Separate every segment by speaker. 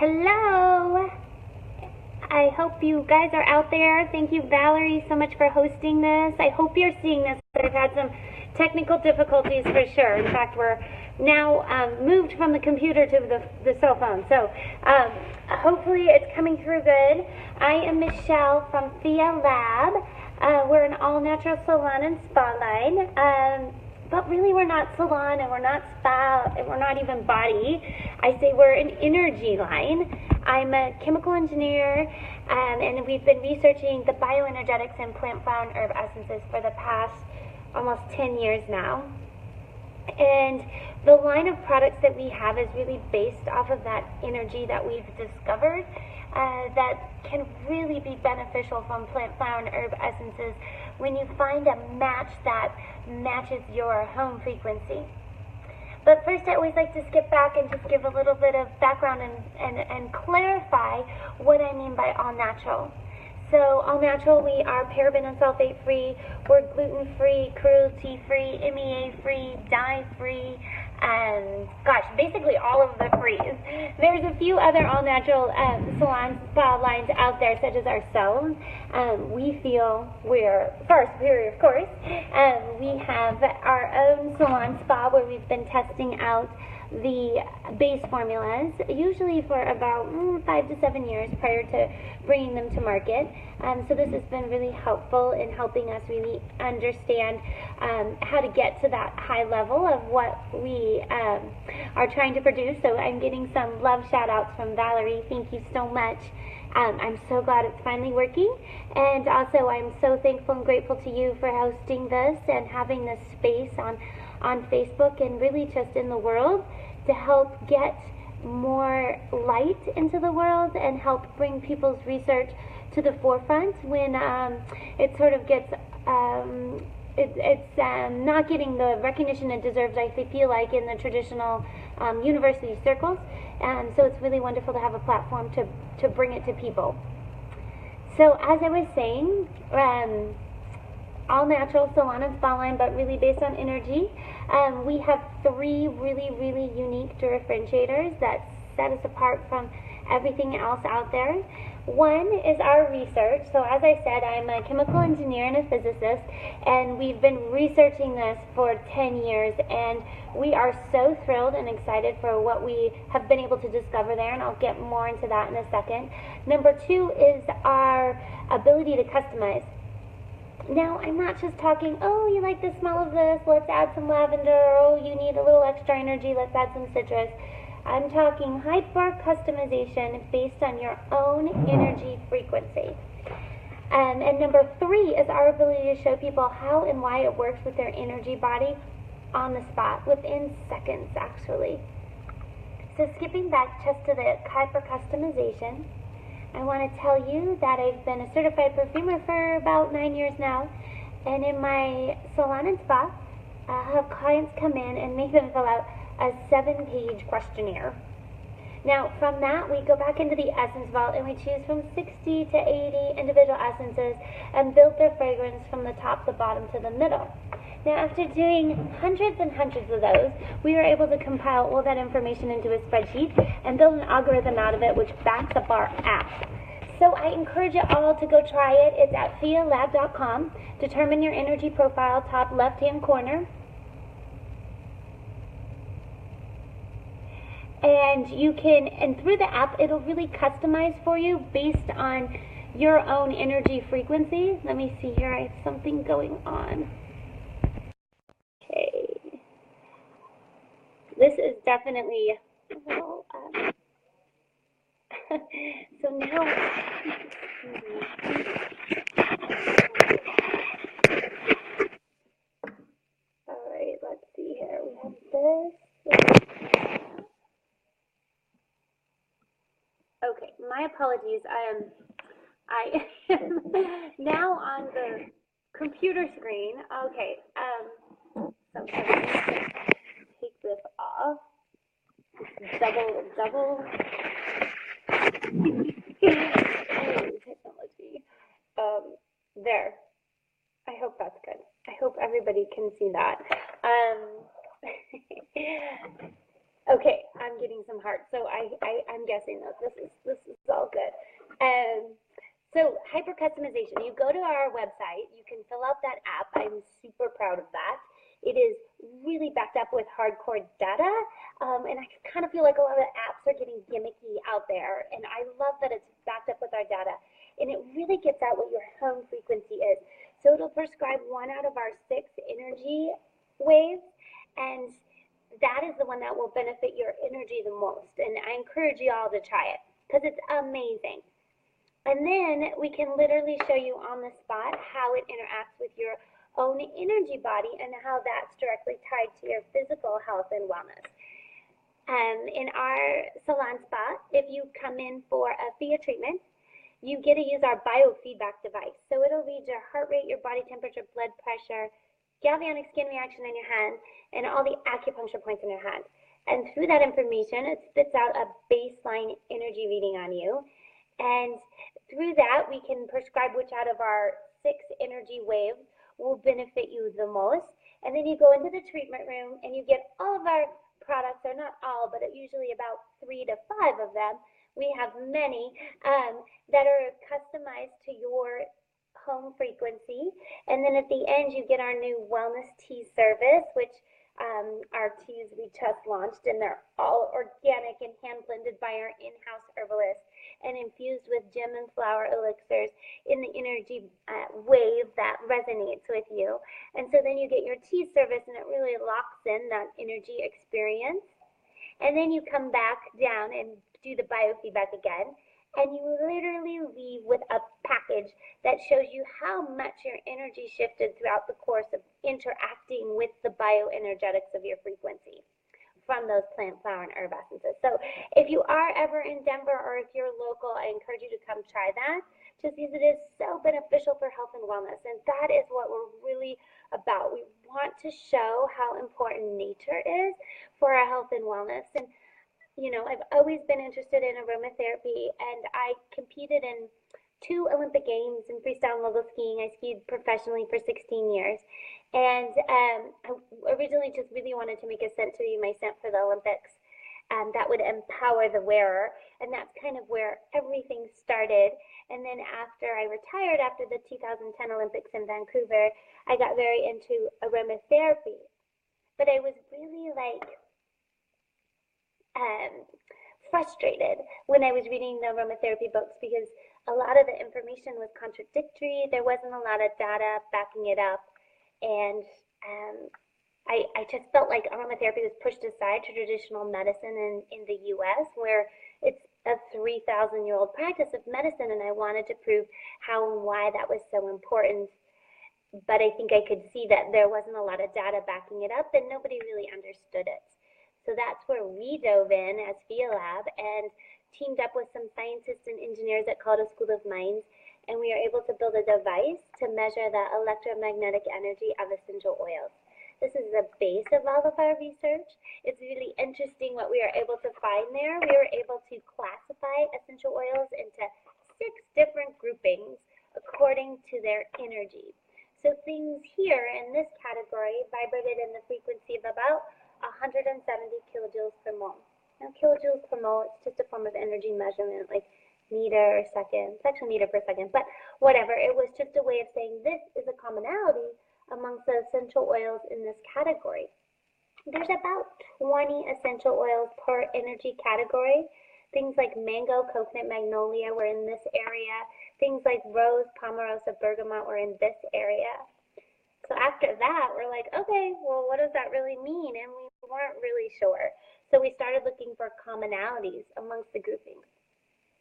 Speaker 1: Hello! I hope you guys are out there. Thank you, Valerie, so much for hosting this. I hope you're seeing this. I've had some technical difficulties for sure. In fact, we're now moved from the computer to the cell phone. So hopefully it's coming through good. I am Michelle from Phia Lab. We're an all-natural salon and spa line. But really, we're not salon, and we're not spa, and we're not even body. I say we're an energy line. I'm a chemical engineer, and we've been researching the bioenergetics in plant, flower, and herb essences for the past almost 10 years now. And the line of products that we have is really based off of that energy that we've discovered that can really be beneficial from plant, flower, and herb essences when you find a match that matches your home frequency. But first, I always like to skip back and just give a little bit of background and clarify what I mean by all natural. So all natural, we are paraben and sulfate free, we're gluten free, cruelty free, MEA free, dye free, and gosh, basically all of the frees. There's a few other all natural salon spa lines out there, such as ourselves. We feel we're far superior, of course. We have our own salon spa where we've been testing out the base formulas, usually for about 5 to 7 years prior to bringing them to market. So this has been really helpful in helping us really understand how to get to that high level of what we are trying to produce. So I'm getting some love shout outs from Valerie. Thank you so much. I'm so glad it's finally working. And also I'm so thankful and grateful to you for hosting this and having this space on Facebook and really just in the world to help get more light into the world and help bring people's research to the forefront when it sort of gets it's not getting the recognition it deserves, I feel like, in the traditional university circles. So it's really wonderful to have a platform to bring it to people. So as I was saying, all natural salon and spa line, but really based on energy. We have 3 really unique differentiators that set us apart from everything else out there. One is our research. So as I said, I'm a chemical engineer and a physicist, and we've been researching this for 10 years, and we are so thrilled and excited for what we have been able to discover there, and I'll get more into that in a second. Number 2 is our ability to customize. Now, I'm not just talking, oh, you like the smell of this, let's add some lavender, oh, you need a little extra energy, let's add some citrus. I'm talking hyper customization based on your own energy frequency. And number 3 is our ability to show people how and why it works with their energy body on the spot, within seconds, actually. So skipping back just to the hyper customization, I want to tell you that I've been a certified perfumer for about 9 years now, and in my salon and spa, I have clients come in and make them fill out a 7-page questionnaire. Now, from that, we go back into the essence vault and we choose from 60 to 80 individual essences and build their fragrance from the top, the bottom, to the middle. Now, after doing hundreds and hundreds of those, we were able to compile all that information into a spreadsheet and build an algorithm out of it which backs up our app. So I encourage you all to go try it. It's at phialab.com. Determine your energy profile, top left-hand corner. And you can, and through the app, it'll really customize for you based on your own energy frequency. Let me see here, I have something going on. Okay. This is definitely a little, so now, all right, let's see here. We have this. Okay, my apologies. I am now on the computer screen. Okay, so I'm going to take this off. Double technology. There. I hope that's good. I hope everybody can see that. Okay, I'm getting some hearts, so I'm guessing that this is all good. So hyper customization. You go to our website. You can fill out that app. I'm super proud of that. It is really backed up with hardcore data, and I kind of feel like a lot of apps are getting gimmicky out there, and I love that it's backed up with our data, and it really gets at what your home frequency is. So it'll prescribe 1 out of our 6 energy waves, and that is the one that will benefit your energy the most, and I encourage you all to try it because it's amazing. And then we can literally show you on the spot how it interacts with your own energy body and how that's directly tied to your physical health and wellness. In our salon spa, if you come in for a Phia treatment, you get to use our biofeedback device. So it'll read your heart rate, your body temperature, blood pressure, galvanic skin reaction in your hand, and all the acupuncture points in your hand. And through that information, it spits out a baseline energy reading on you. And through that, we can prescribe which out of our 6 energy waves will benefit you the most. And then you go into the treatment room and you get all of our products, or not all, but usually about 3 to 5 of them. We have many that are customized to your home frequency. And then at the end, you get our new wellness tea service, which our teas we just launched, and they're all organic and hand blended by our in-house herbalists and infused with gem and flower elixirs in the energy wave that resonates with you. And so then you get your tea service, and it really locks in that energy experience. And then you come back down and do the biofeedback again, and you literally leave with a package that shows you how much your energy shifted throughout the course of interacting with the bioenergetics of your frequency from those plant, flower, and herb essences. So if you are ever in Denver, or if you're local, I encourage you to come try that, just because it is so beneficial for health and wellness. And that is what we're really about. We want to show how important nature is for our health and wellness. And you know, I've always been interested in aromatherapy, and I competed in 2 Olympic Games in freestyle mogul skiing. I skied professionally for 16 years, and I originally just really wanted to make a scent to be my scent for the Olympics, that would empower the wearer, and that's kind of where everything started. And then after I retired, after the 2010 Olympics in Vancouver, I got very into aromatherapy, but I was really like frustrated when I was reading the aromatherapy books, because a lot of the information was contradictory. There wasn't a lot of data backing it up, and I just felt like aromatherapy was pushed aside to traditional medicine in the U.S., where it's a 3,000-year-old practice of medicine, and I wanted to prove how and why that was so important. But I think I could see that there wasn't a lot of data backing it up, and nobody really understood it. So that's where we dove in as Phia Lab and teamed up with some scientists and engineers at Colorado School of Mines, and we are able to build a device to measure the electromagnetic energy of essential oils. This is the base of all of our research. It's really interesting what we are able to find there. We were able to classify essential oils into 6 different groupings according to their energy. So things here in this category vibrated in the frequency of about 170 kilojoules per mole. Now, kilojoules per mole, it's just a form of energy measurement, like meter per second. It's actually meter per second, but whatever. It was just a way of saying this is a commonality amongst the essential oils in this category. There's about 20 essential oils per energy category. Things like mango, coconut, magnolia were in this area. Things like rose, pomarosa, bergamot were in this area. So after that, we're like, okay, well, what does that really mean? And we weren't really sure. So we started looking for commonalities amongst the groupings.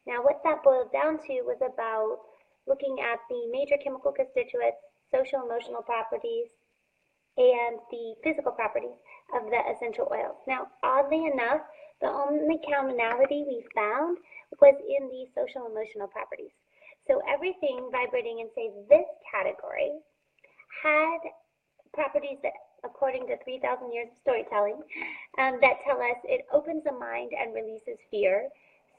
Speaker 1: Now, what that boiled down to was about looking at the major chemical constituents, social emotional properties, and the physical properties of the essential oils. Now, oddly enough, the only commonality we found was in the social emotional properties. So everything vibrating in, say, this category had properties that, according to 3,000 years of storytelling, that tell us it opens the mind and releases fear,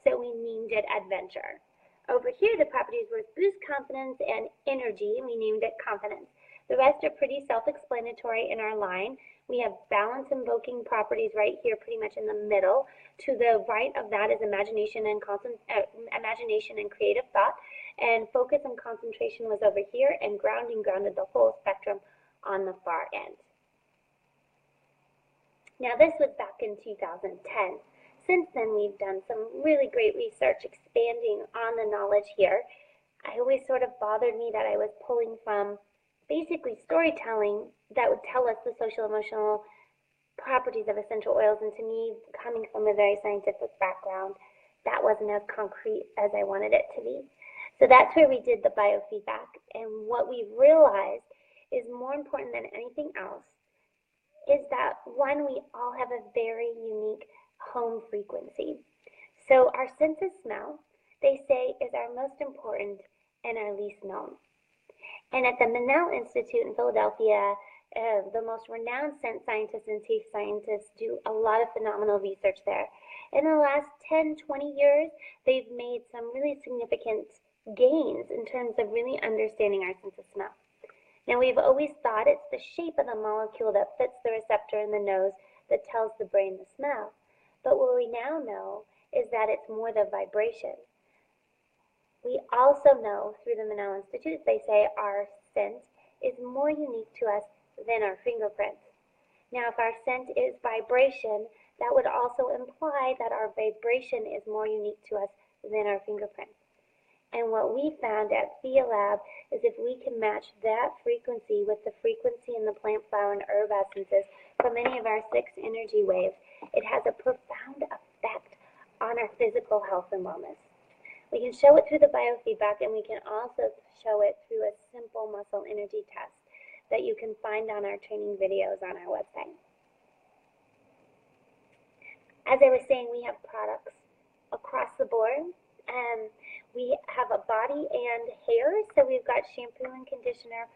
Speaker 1: so we named it adventure. Over here, the properties were boost confidence and energy, and we named it confidence. The rest are pretty self-explanatory in our line. We have balance invoking properties right here, pretty much in the middle. To the right of that is imagination and creative thought. And focus and concentration was over here, and grounding grounded the whole spectrum on the far end. Now this was back in 2010. Since then, we've done some really great research expanding on the knowledge here. I always sort of bothered me that I was pulling from basically storytelling that would tell us the social emotional properties of essential oils, and to me, coming from a very scientific background, that wasn't as concrete as I wanted it to be. So that's where we did the biofeedback, and what we realized is more important than anything else is that, one, we all have a very unique home frequency. So our sense of smell, they say, is our most important and our least known. And at the Monell Institute in Philadelphia, the most renowned scent scientists and taste scientists do a lot of phenomenal research there. In the last 10, 20 years, they've made some really significant gains in terms of really understanding our sense of smell. Now, we've always thought it's the shape of the molecule that fits the receptor in the nose that tells the brain the smell. But what we now know is that it's more the vibration. We also know through the Monell Institute, they say our scent is more unique to us than our fingerprints. Now, if our scent is vibration, that would also imply that our vibration is more unique to us than our fingerprints. And what we found at Phia Lab is if we can match that frequency with the frequency in the plant, flower, and herb essences from any of our 6 energy waves, it has a profound effect on our physical health and wellness. We can show it through the biofeedback, and we can also show it through a simple muscle energy test that you can find on our training videos on our website. As I was saying, we have products across the board. We have a body and hair, so we've got shampoo and conditioner.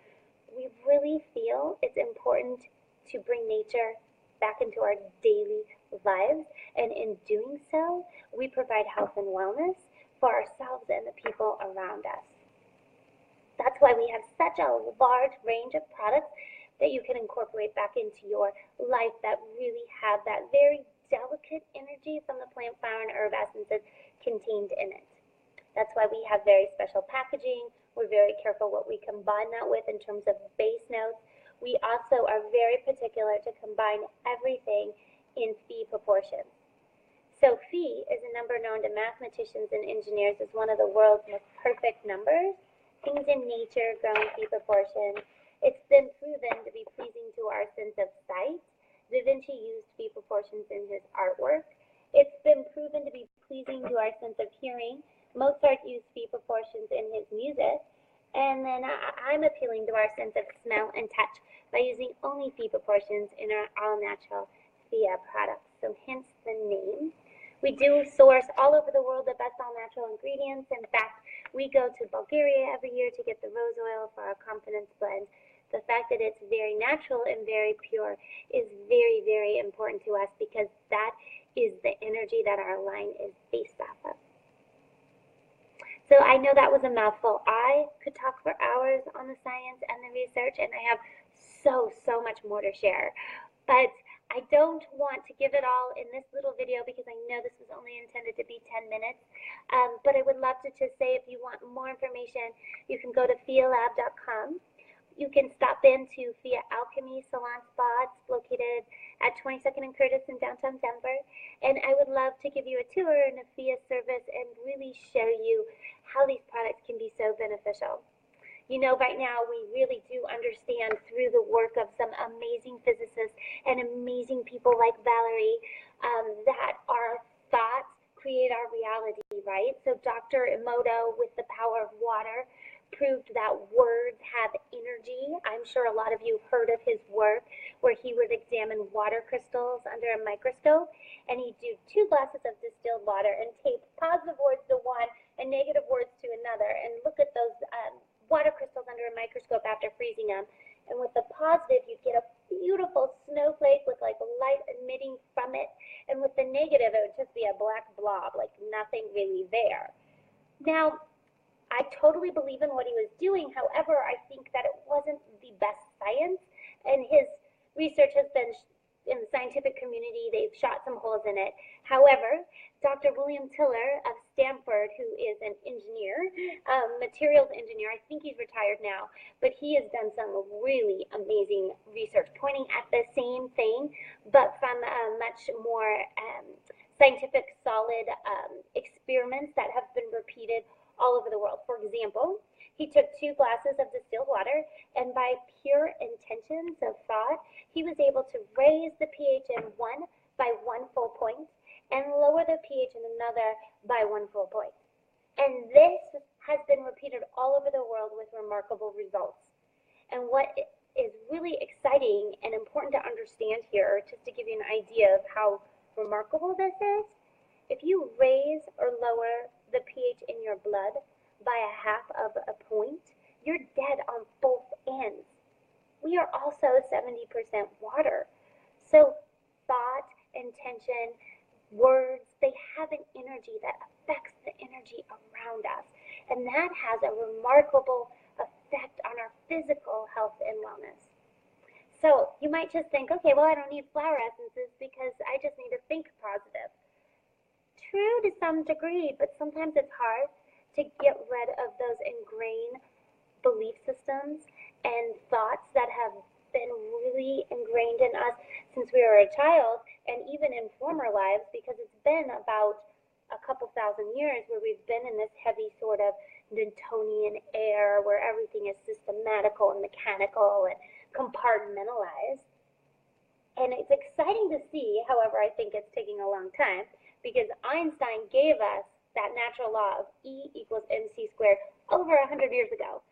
Speaker 1: We really feel it's important to bring nature back into our daily lives, and in doing so, we provide health and wellness for ourselves and the people around us. That's why we have such a large range of products that you can incorporate back into your life that really have that very delicate energy from the plant, flower, and herb essences contained in it. That's why we have very special packaging. We're very careful what we combine that with in terms of base notes. We also are very particular to combine everything in Phi proportions. So Phi is a number known to mathematicians and engineers as one of the world's most perfect numbers. Things in nature grow in Phi proportion. It's been proven to be pleasing to our sense of sight. Da Vinci used Phi proportions in his artwork. It's been proven to be pleasing to our sense of hearing. Mozart used Phi proportions in his music. And then I'm appealing to our sense of smell and touch by using only Phi proportions in our all-natural Phia products. So hence the name. We do source all over the world the best all-natural ingredients. In fact, we go to Bulgaria every year to get the rose oil for our confidence blend. The fact that it's very natural and very pure is very, very important to us because that is the energy that our line is based off of. So I know that was a mouthful. I could talk for hours on the science and the research, and I have so much more to share. But I don't want to give it all in this little video because I know this was only intended to be 10 minutes. But I would love to just say if you want more information, you can go to phialab.com. You can stop into Phia Alchemy Salon Spa. It's located at 22nd and Curtis in downtown Denver. And I would love to give you a tour and a Phia service and really show you how these products can be so beneficial. You know, right now we really do understand through the work of some amazing physicists and amazing people like Valerie that our thoughts create our reality, right? So Dr. Emoto, with the power of water, proved that words have energy. I'm sure a lot of you heard of his work where he would examine water crystals under a microscope, and he'd do 2 glasses of distilled water and tape positive words to one and negative words to another, and look at those water crystals under a microscope after freezing them. And with the positive, you'd get a beautiful snowflake with like light emitting from it, and with the negative, it would just be a black blob, like nothing really there. Now, I totally believe in what he was doing. However, I think that it wasn't the best science, and his research has been in the scientific community, they've shot some holes in it. However, Dr. William Tiller of Stanford, who is an engineer, materials engineer, I think he's retired now, but he has done some really amazing research pointing at the same thing, but from much more scientific, solid experiments that have been repeated all over the world. For example, he took 2 glasses of distilled water, and by pure intentions of thought, he was able to raise the pH in one by 1 full point and lower the pH in another by 1 full point. And this has been repeated all over the world with remarkable results. And what is really exciting and important to understand here, just to give you an idea of how remarkable this is, if you raise or lower the pH in your blood by a half of a point, you're dead on both ends. We are also 70% water. So thought, intention, words, they have an energy that affects the energy around us. And that has a remarkable effect on our physical health and wellness. So you might just think, okay, well, I don't need flower essences because I just need to think positive. True to some degree, but sometimes it's hard to get rid of those ingrained belief systems and thoughts that have been really ingrained in us since we were a child and even in former lives, because it's been about a couple thousand years where we've been in this heavy sort of Newtonian air where everything is systematical and mechanical and compartmentalized. And it's exciting to see, however, I think it's taking a long time, because Einstein gave us that natural law of E equals mc squared over 100 years ago.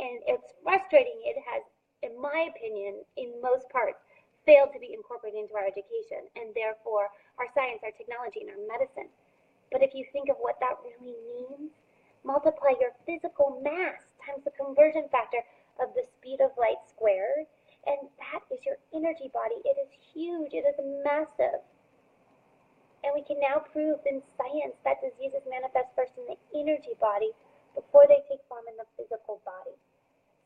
Speaker 1: And it's frustrating. It has, in my opinion, in most parts, failed to be incorporated into our education, and therefore our science, our technology, and our medicine. But if you think of what that really means, multiply your physical mass times the conversion factor of the speed of light squared, and that is your energy body. It is huge. It is massive. And we can now prove in science that diseases manifest first in the energy body before they take form in the physical body.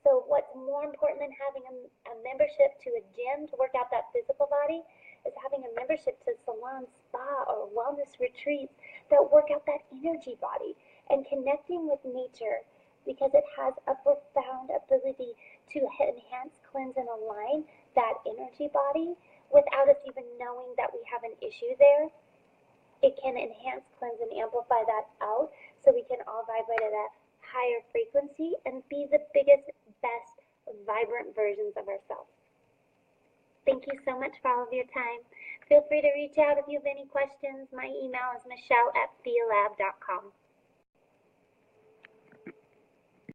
Speaker 1: So what's more important than having a membership to a gym to work out that physical body is having a membership to salon, spa, or wellness retreats that work out that energy body and connecting with nature, because it has a profound ability to enhance, cleanse, and align that energy body without us even knowing that we have an issue there. It can enhance, cleanse, and amplify that out so we can all vibrate at a higher frequency and be the biggest, best, vibrant versions of ourselves. Thank you so much for all of your time. Feel free to reach out if you have any questions. My email is michelle@phialab.com.